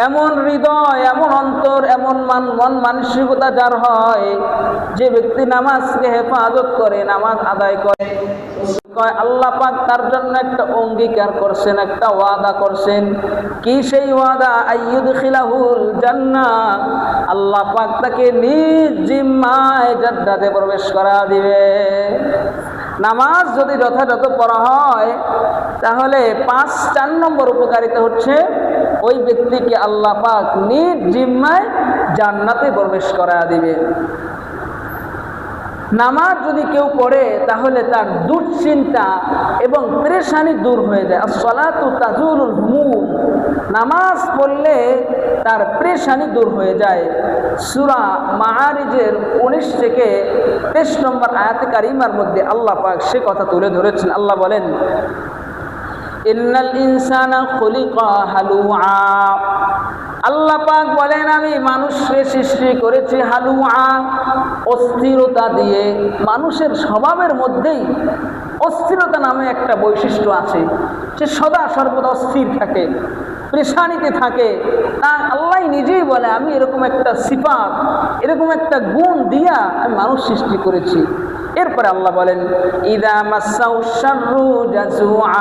A: এমন হৃদয়, এমন অন্তর, এমন মন মানসিকতা যার হয়, যে ব্যক্তি নামাজকে হেফাজত করে, নামাজ আদায় করে, আল্লাহ পাক তার জন্য একটা অঙ্গীকার করছেন, একটা ওয়াদা করছেন। কি সেই ওয়াদা? আইয়ুদখিলাহুল জান্নাহ, আল্লাহ পাক তাকে নিজ জিম্মায় জান্নাতে প্রবেশ করা দিবে। নামাজ যদি যথাযথ পড়া হয় তাহলে 4 নম্বর উপকারিতা হচ্ছে, ওই ব্যক্তিকে আল্লাহ পাক নিজ জিম্মায় জান্নাতে প্রবেশ করা দিবে। নামাজ যদি কেউ পড়ে তাহলে তার দুশ্চিন্তা এবং পেরেশানি দূর হয়ে যায়। as-salatu tazulul humum, নামাজ পড়লে তার পেরেশানি দূর হয়ে যায়। সূরা মাআরিজের 19 থেকে 23 নম্বর আয়াতে কারিমার মধ্যে আল্লাহ পাক সে কথা তুলে ধরেছেন। আল্লাহ বলেন, ইন্নাল ইনসানা খুলিকা হালুআ, আল্লাহ পাক বলেন আমি মানুষকে সৃষ্টি করেছি হালুয়া, অস্থিরতা দিয়ে। মানুষের স্বভাবের মধ্যেই অস্থিরতা নামে একটা বৈশিষ্ট্য আছে, সে সদা সর্বদা অস্থির থাকে, পরেশানিতে থাকে। তা আল্লাহ নিজেই বলে আমি এরকম একটা সিফাত, এরকম একটা গুণ দিয়া আমি মানুষ সৃষ্টি করেছি। এরপরে আল্লাহ বলেন ইদা মাসাউ শাররু জাজুআ,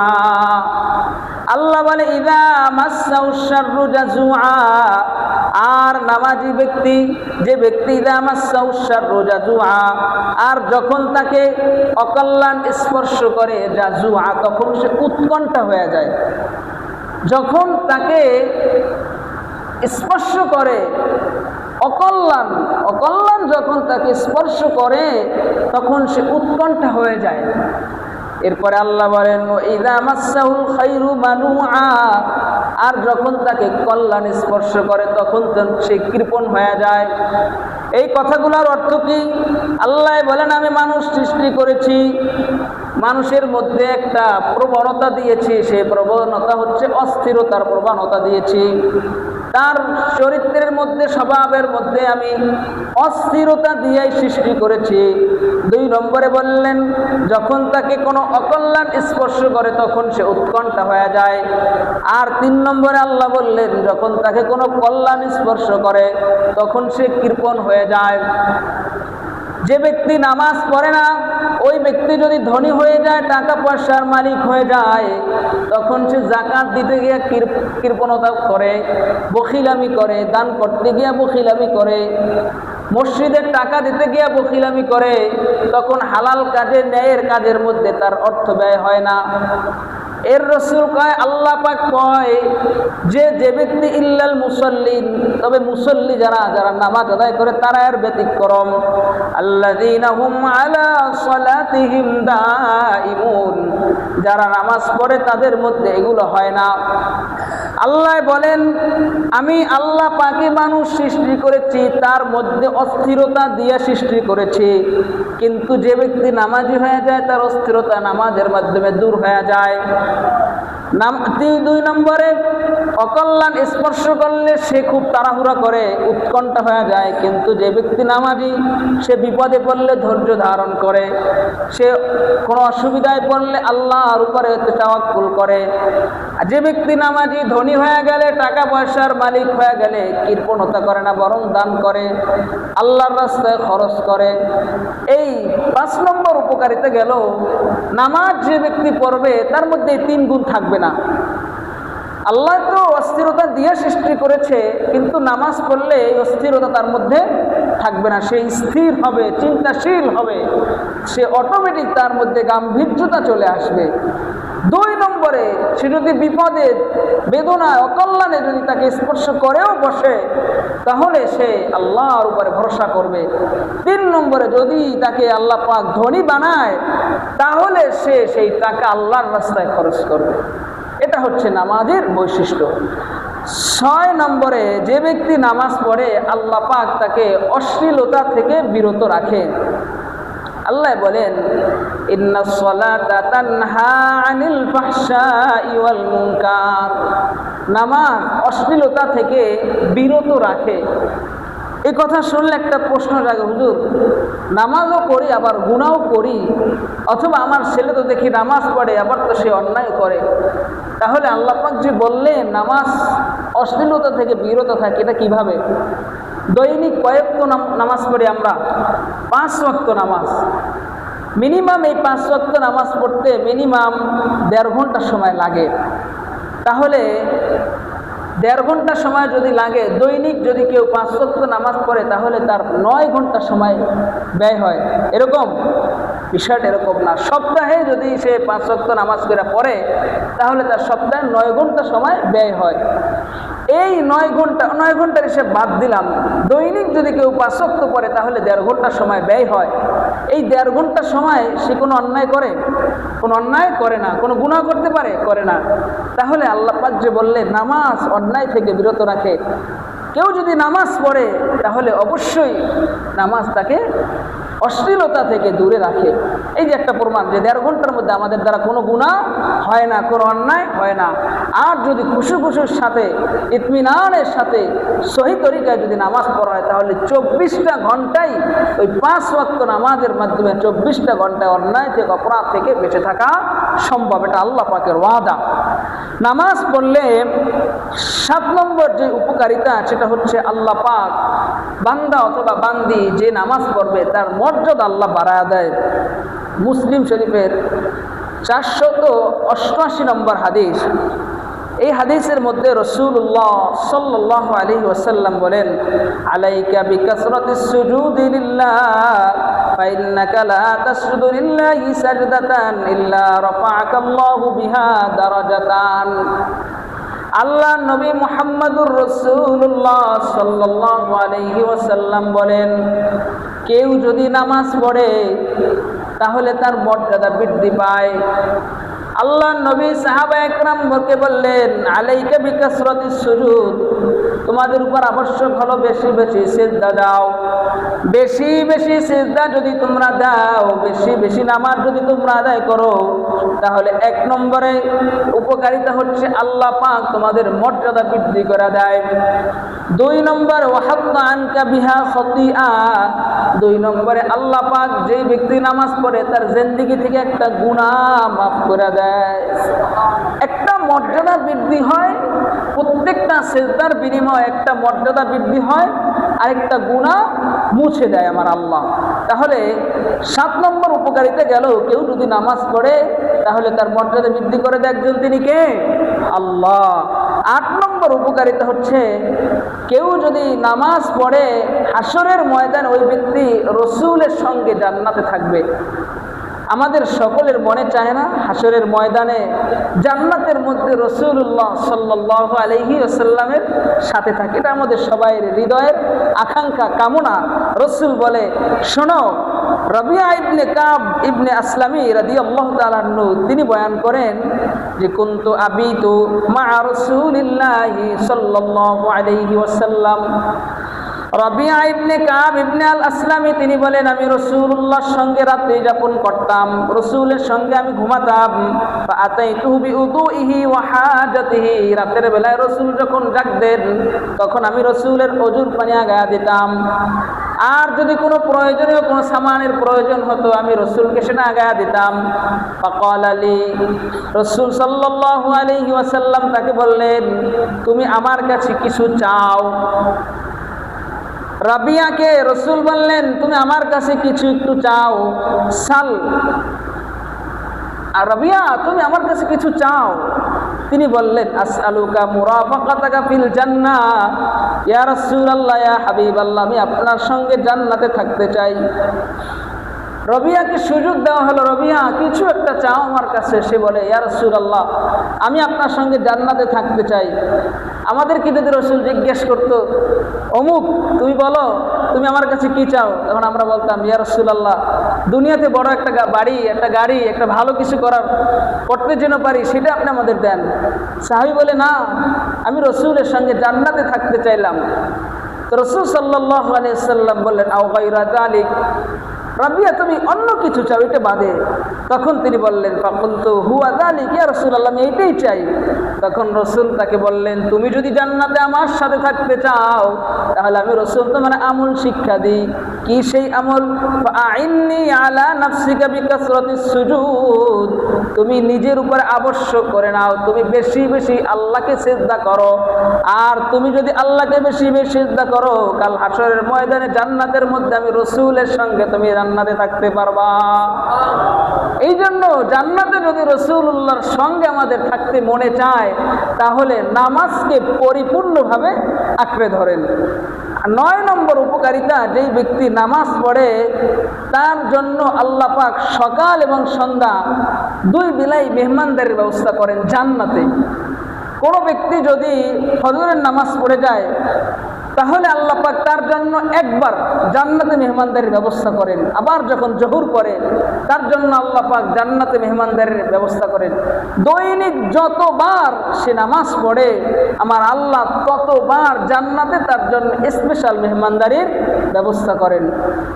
A: আল্লাহ বলে ইদা মাসাউ শাররু জাজুআ, আর নামাজি ব্যক্তি, যে ব্যক্তি ইদা মাসাউ শাররু জাজুআ, আর যখন তাকে অকল্যাণ স্পর্শ করে জাজুআ, তখন সে উৎকণ্ঠা হয়ে যায়। যখন তাকে স্পর্শ করে অকল্যাণ, অকল্যাণ যখন তাকে স্পর্শ করে তখন সে উৎকণ্ঠা হয়ে যায়। এরপরে আল্লাহ বলেন ইদা মাসাহুল খাইরু মানুআ, আর যখন তাকে কল্যাণ স্পর্শ করে তখন সে কৃপণ হয়ে যায়। এই কথাগুলোর অর্থ কি? আল্লাহ বলেন আমি মানুষ সৃষ্টি করেছি, মানুষের মধ্যে একটা প্রবণতা দিয়েছি, সেই প্রবণতা হচ্ছে অস্থিরতার প্রবণতা দিয়েছি। তার চরিত্রের মধ্যে, স্বভাবের মধ্যে আমি অস্থিরতা দিয়েই সৃষ্টি করেছি। 2 নম্বরে বললেন যখন তাকে কোনো অকল্যাণ স্পর্শ করে তখন সে উৎকণ্ঠা হয়ে যায়। আর 3 নম্বরে আল্লাহ বললেন যখন তাকে কোনো কল্যাণ স্পর্শ করে তখন সে কৃপণ হয়ে যায়। যে ব্যক্তি নামাজ পড়ে না, ওই ব্যক্তি যদি ধনী হয়ে যায়, টাকা পয়সার মালিক হয়ে যায়, তখন সে যাকাত দিতে গিয়ে কৃপণতা করে, বখিলামি করে, দান করতে গিয়ে বখিলামি করে, মসজিদের টাকা দিতে গিয়ে বখিলামি করে, তখন হালাল কাজে, ন্যায়ের কাজের মধ্যে তার অর্থ ব্যয় হয় না। এর রাসূল কয়, আল্লাহ পাক কয় যে ব্যক্তি ইল্লাল মুসাল্লিন, তবে মুসল্লি যারা নামাজ আদায় করে তারা এর ব্যতিক্রম। আল্লাযীনা হুম আলা সালাতিহিম দাঈমুন, যারা নামাজ পড়ে তাদের মধ্যে এগুলো হয় না। আল্লাহ বলেন আমি আল্লাহ পাকে মানুষ সৃষ্টি করেছি, তার মধ্যে অস্থিরতা দিয়ে সৃষ্টি করেছি, কিন্তু যে ব্যক্তি নামাজি হয়ে যায় তার অস্থিরতা নামাজের মাধ্যমে দূর হয়ে যায়। 2 নম্বরে অকল্যাণ স্পর্শ করলে সে খুব তাড়াহুড়া করে, উৎকণ্ঠা হয়ে যায়, কিন্তু যে ব্যক্তি নামাজি সে বিপদে পড়লে ধৈর্য ধারণ করে, সে কোনো অসুবিধায় পড়লে আল্লাহর উপরে তাওয়াক্কুল করে। যে ব্যক্তি নামাজি ধনী হয়ে গেলে, টাকা পয়সার মালিক হয়ে গেলে কৃপণতা করে না, বরং দান করে, আল্লাহর রাস্তায় খরচ করে। এই 5 নম্বর উপকারিতা গেল, নামাজ যে ব্যক্তি পড়বে তার মধ্যে 3 গুণ থাকবে না। আল্লাহ তো অস্থিরতা দিয়ে সৃষ্টি করেছে, কিন্তু নামাজ পড়লে এই অস্থিরতা তার মধ্যে থাকবে না, সে স্থির হবে, চিন্তাশীল হবে, সে অটোমেটিক তার মধ্যে গাম্ভীর্যতা চলে আসবে। 2 নম্বরে সে যদি বিপদে, বেদনায়, অকল্যাণে যদি তাকে স্পর্শ করেও বসে, তাহলে সে আল্লাহর উপরে ভরসা করবে। 3 নম্বরে যদি তাকে আল্লাহ পাক ধনী বানায়, তাহলে সে সেই টাকা আল্লাহর রাস্তায় খরচ করবে। এটা হচ্ছে নামাজের বৈশিষ্ট্য। 6 নম্বরে যে ব্যক্তি নামাজ পড়ে আল্লাহ পাক তাকে অশ্লীলতা থেকে বিরত রাখে। আল্লাহ বলেন ইন্নাস সালাতা তানহা আনিল ফাহশাই ওয়াল মুনকার, নামাজ অশ্লীলতা থেকে বিরত রাখে। এই কথা শুনলে একটা প্রশ্ন জাগে, হুজুর নামাজও করি আবার গুনাহও করি, অথবা আমার ছেলে তো দেখি নামাজ পড়ে আবার তো সে অন্যায় করে, তাহলে আল্লাহ পাক যে বললেন নামাজ অশ্লীলতা থেকে বিরত থাকে, এটা কিভাবে? দৈনিক কয়েকটা নামাজ পড়ি আমরা, 5 ওয়াক্ত নামাজ। মিনিমাম এই 5 ওয়াক্ত নামাজ পড়তে মিনিমাম 1.5 ঘন্টা সময় লাগে। তাহলে 1.5 ঘন্টা সময় যদি লাগে, দৈনিক যদি কেউ 5 ওয়াক্ত নামাজ পড়ে তাহলে তার 9 ঘন্টা সময় ব্যয় হয়। এরকম বিষয়টা এরকম না। সপ্তাহে যদি সে 5 ওয়াক্ত নামাজ পড়ে তাহলে তার সপ্তাহে 9 ঘন্টা সময় ব্যয় হয়। এই 9 ঘন্টার হিসেব বাদ দিলাম, দৈনিক যদি কেউ 5 ওয়াক্ত পড়ে তাহলে 1.5 ঘন্টা সময় ব্যয় হয়। এই 1.5 ঘন্টা সময় সে কোনো অন্যায় করে? কোনো অন্যায় করে না। কোনো গুনাহ করতে পারে? করে না। তাহলে আল্লাহ পাক যে বললে নামাজ অন্যায় থেকে বিরত রাখে, কেউ যদি নামাজ পড়ে তাহলে অবশ্যই নামাজ তাকে অশ্লীলতা থেকে দূরে রাখে। এই যে একটা প্রমাণ যে 1.5 ঘন্টার মধ্যে আমাদের দ্বারা কোনো গুনাহ হয় না, কোনো অন্যায় হয় না। আর যদি খুশুর সাথে ইতমিনানের সাথে সহি তরিকায় যদি নামাজ পড়া হয় তাহলে 24টা ঘন্টাই ওই 5 ওয়াক্ত নামাজের মাধ্যমে 24টা ঘন্টায় অন্যায় থেকে অপরাধ থেকে বেঁচে থাকা সম্ভব। এটা আল্লাহ পাকের ওয়াদা। নামাজ পড়লে 7 নম্বর যে উপকারিতা সেটা হচ্ছে আল্লাহ পাক বান্দা অথবা বান্দি যে নামাজ পড়বে তার মর্যাদা আল্লাহ বাড়ায় দেয়। মুসলিম শরীফের 488 নম্বর হাদিস। এই হাদিসের মধ্যে রাসূলুল্লাহ সাল্লাল্লাহু আলাইহি ওয়াসাল্লাম বলেন, আলাইকা বিকাসরাতিস সুজুদি লিল্লাহ ফাইন্নাকা লা তাসজুদু লিল্লাহি সাজদাতান ইল্লা রাফা'াকাল্লাহু বিহা দারাজাতান। আল্লাহ নবী মুহাম্মদুর রাসূলুল্লাহ সাল্লাল্লাহু আলাইহি ওয়াসাল্লাম বলেন, কেউ যদি নামাজ পড়ে তাহলে তার মর্যাদা বৃদ্ধি পায়। আল্লাহ নবী সাহাবা একরামকে বললেন, আলাইকা বিকাসরাতিস সুজুদ, তোমাদের উপর আবশ্যক হলো বেশি বেশি সিজদা দাও। বেশি বেশি সিজদা যদি তোমরা দাও, বেশি বেশি নামাজ যদি তোমরা আদায় করো, তাহলে 1 নম্বরে উপকারিতা হচ্ছে আল্লাহ পাক তোমাদের মর্যাদা বৃদ্ধি করে দেয়। 2 নম্বর ওয়াহাত্তা আনকা বিহা খতিআ, 2 নম্বরে আল্লাহ পাক যেই ব্যক্তি নামাজ পড়ে তার জিন্দেগি থেকে একটা গুনাহ মাফ করে দেয়। একটা মর্যাদা বৃদ্ধি হয়, প্রত্যেকটা সিজদার বিনিময়ে একটা মর্যাদা বৃদ্ধি হয়, আর একটা গুনাহ মুছে দেয় আমার আল্লাহ। তাহলে 7 নম্বর উপকারিতা গেল, কেউ যদি নামাজ পড়ে তাহলে তার মর্যাদা বৃদ্ধি করে দেয় একজন, তিনি কে? আল্লাহ। 8 নম্বর উপকারিতা হচ্ছে কেউ যদি নামাজ পড়ে হাসরের ময়দানে ওই ব্যক্তি রাসূলের সঙ্গে জান্নাতে থাকবে। আমাদের সকলের মনে চায় না হাসরের ময়দানে জান্নাতের মধ্যে রাসূলুল্লাহ সাল্লাল্লাহু আলাইহি ওয়াসাল্লামের সাথে থাকে? এটা আমাদের সবাইয়ের হৃদয়ের আকাঙ্ক্ষা, কামনা। রাসূল বলে, শোনো, রাবিয়া ইবনে কাব ইবনে আসলামী রাদিয়াল্লাহু তাআলা আনহু তিনি বয়ান করেন যে কুনতু আবিতু মা রাসূলিল্লাহি সাল্লাল্লাহু আলাইহি ওয়াসাল্লাম। রাবিয়া ইবনে কাব ইবনে আল আসলামী তিনি বলেন, আমি রাসূলুল্লাহর সঙ্গে রাত্রি যাপন করতাম, রাসূলের সঙ্গে আমি ঘুমাতাম। ফাআতাইতুহু বিউদুইহি ওয়া হাজাতিহি, রাতের বেলায় রাসূল যখন জাগতেন তখন আমি রাসূলের ওযুর পানি আগায়া দিতাম। আর যদি কোনো প্রয়োজনীয় কোনো সামানের প্রয়োজন হতো আমি রাসূলকে সেটা আগায়া দিতাম। ফাকালা লি, রাসূল সাল্লাল্লাহু আলাইহি ওয়াসাল্লাম তাকে বললেন, তুমি আমার কাছে কিছু চাও। রাবিয়াকে রাসূল বললেন, তুমি আমার কাছে কিছু একটু চাও। সাল, আর রাবিয়া তুমি আমার কাছে কিছু চাও। তিনি বললেন, আসআলুকা মুরাফাকাতাকা ফিল জান্নাহ, ইয়া রাসূলুল্লাহ, ইয়া হাবিবাল্লাহ, আমি আপনার সঙ্গে জান্নাতে থাকতে চাই। রবিয়াকে সুযোগ দেওয়া হলো, রবিয়া কিছু একটা চাও আমার কাছে। সে বলে, ইয়া রাসূলুল্লাহ, আমি আপনার সঙ্গে জান্নাতে থাকতে চাই। আমাদেরকে যদি রাসূল জিজ্ঞেস করতো, অমুক তুমি বলো তুমি আমার কাছে কি চাও, তখন আমরা বলতাম, ইয়া রাসূলুল্লাহ, দুনিয়াতে বড় একটা বাড়ি, একটা গাড়ি, একটা ভালো কিছু করতে যেন পারি সেটা আপনি আমাদের দেন। সাহাবী বলে, না, আমি রাসূলের সঙ্গে জান্নাতে থাকতে চাইলাম। তো রাসূল সাল্লাল্লাহু আলাইহি ওয়াসাল্লাম বললেন, আও গায়রা যালিক, রাবিয়া তুমি অন্য কিছু চাও, এটা বাদে। তখন তিনি বললেন, ফাকুলতু হুয়া যালিক ইয়া রাসূলুল্লাহ, আমি এইটাই চাই। তখন রাসূল তাকে বললেন, তুমি যদি জান্নাতে আমার সাথে থাকতে চাও তাহলে আমি রাসূল তোমার আমল শিক্ষা দিই। কি সেই আমল? ফাআইন্নি আলা নাফসিকা বিকাসরাতিস সুজুদ, তুমি নিজের উপর আবশ্যক করে নাও, তুমি বেশি বেশি আল্লাহকে সিজদা করো। আর তুমি যদি আল্লাহকে বেশি বেশি সিজদা করো, কাল হাসরের ময়দানে জান্নাতের মধ্যে আমি রাসূলের সঙ্গে তুমি জান্নাতে থাকতে পারবা। এই জন্য জান্নাতে যদি রাসূলুল্লাহর সঙ্গে আমাদের থাকতে মনে চায় তাহলে নামাজকে পরিপূর্ণভাবে আঁকড়ে ধরেন। 9 নম্বর উপকারিতা, যেই ব্যক্তি নামাজ পড়ে তার জন্য আল্লাহ পাক সকাল এবং সন্ধ্যা 2 বেলায় মেহমানদারির ব্যবস্থা করেন জান্নাতে। কোনো ব্যক্তি যদি ফজরের নামাজ পড়ে যায় তাহলে আল্লাহ পাক তার জন্য একবার জান্নাতে মেহমানদারির ব্যবস্থা করেন। আবার যখন জহুর পড়ে তার জন্য আল্লাহ পাক জান্নাতে মেহমানদারির ব্যবস্থা করেন। দৈনিক যতবার সে নামাজ পড়ে আমার আল্লাহ ততবার জান্নাতে তার জন্য স্পেশাল মেহমানদারির ব্যবস্থা করেন।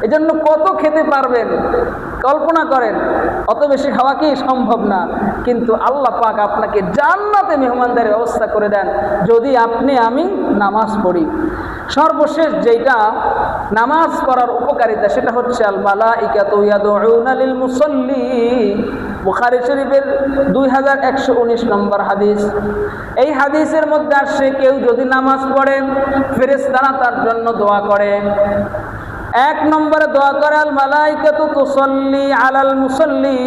A: এজন্য কত খেতে পারবেন কল্পনা করেন, অত বেশি খাওয়া কি সম্ভব না, কিন্তু আল্লাহ পাক আপনাকে জান্নাতে মেহমানদারির ব্যবস্থা করে দেন যদি আপনি আমি নামাজ পড়ি। সর্বশেষ যেটা নামাজ পড়ার উপকারিতা সেটা হচ্ছে আল মালাইকাতু ইয়াদউনা লিল মুসাল্লি, বুখারী শরীফের 2119 নম্বর হাদিস। এই হাদিসের মধ্যে আসে কেউ যদি নামাজ পড়ে ফেরেশতারা তার জন্য দোয়া করে। এক নম্বরে দোয়া করে আল মালাইকাতু তুসাল্লি আলাল মুসাল্লি,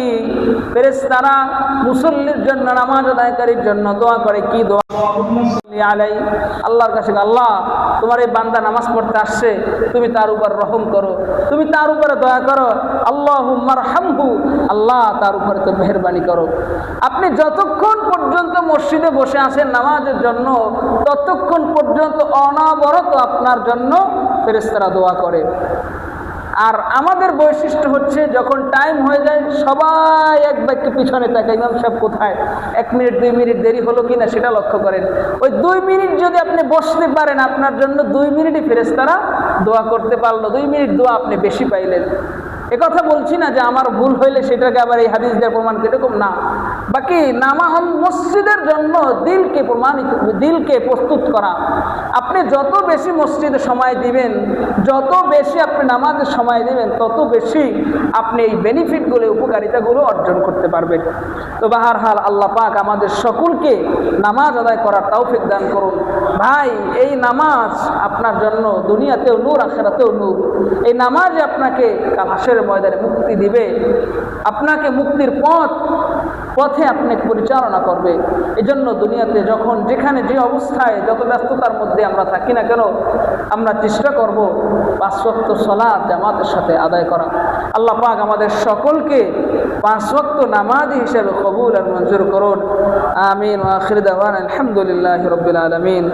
A: ফেরেশতারা মুসল্লির জন্য নামাজ আদায়কারীর জন্য দোয়া করে। কি দোয়া? আলাই, আল্লাহর কাছে আল্লাহ তোমার এই বান্দা নামাজ পড়তে আসছে, তুমি তার উপর রহম করো, তুমি তার উপরে দয়া করো। আল্লাহুম্মা রহমহু, আল্লাহ তার উপরে তো মেহেরবানি করো। আপনি যতক্ষণ পর্যন্ত মসজিদে বসে আছেন নামাজের জন্য ততক্ষণ পর্যন্ত অনবরত আপনার জন্য ফেরেশতারা দোয়া করে। আর আমাদের বৈশিষ্ট্য হচ্ছে যখন টাইম হয়ে যায় সবাই এক বাক্যে পিছনে থাকে, ইমাম সাহেব কোথায়, 1 মিনিট 2 মিনিট দেরি হলো কিনা সেটা লক্ষ্য করেন। ওই 2 মিনিট যদি আপনি বসতে পারেন আপনার জন্য 2 মিনিটই ফেরেশতারা দোয়া করতে পারলো, 2 মিনিট দোয়া আপনি বেশি পাইলেন। একথা বলছি না যে আমার ভুল হইলে সেটাকে আবার এই হাদিস দিয়ে প্রমাণ এরকম না। বাকি নামাজ মসজিদের জন্য দিলকে প্রস্তুত করা। আপনি যত বেশি মসজিদে সময় দিবেন, যত বেশি আপনি নামাজের সময় দিবেন, তত বেশি আপনি এই বেনিফিটগুলো উপকারিতাগুলো অর্জন করতে পারবেন। তো বাহারহাল আল্লাহ পাক আমাদের সকলকে নামাজ আদায় করার তৌফিক দান করুন। ভাই, এই নামাজ আপনার জন্য দুনিয়াতেও নূর আখিরাতেও নূর। এই নামাজে আপনাকে কাল হাসরের ময়দানে মুক্তি দিবে, আপনাকে মুক্তির পথে আপনাকে পরিচালনা করবে। এজন্য দুনিয়াতে যখন যেখানে যে অবস্থায় যত ব্যস্ততার মধ্যে আমরা থাকি না কেন আমরা চেষ্টা করব 5 ওয়াক্ত সালাত জামাতের সাথে আদায় করা। আল্লাহ পাক আমাদের সকলকে 5 ওয়াক্ত নামাজি হিসেবে কবুল আর মঞ্জুর করুন। আমিন। ওয়া আখির দাওয়ানা আলহামদুলিল্লাহি রাব্বিল আলামিন।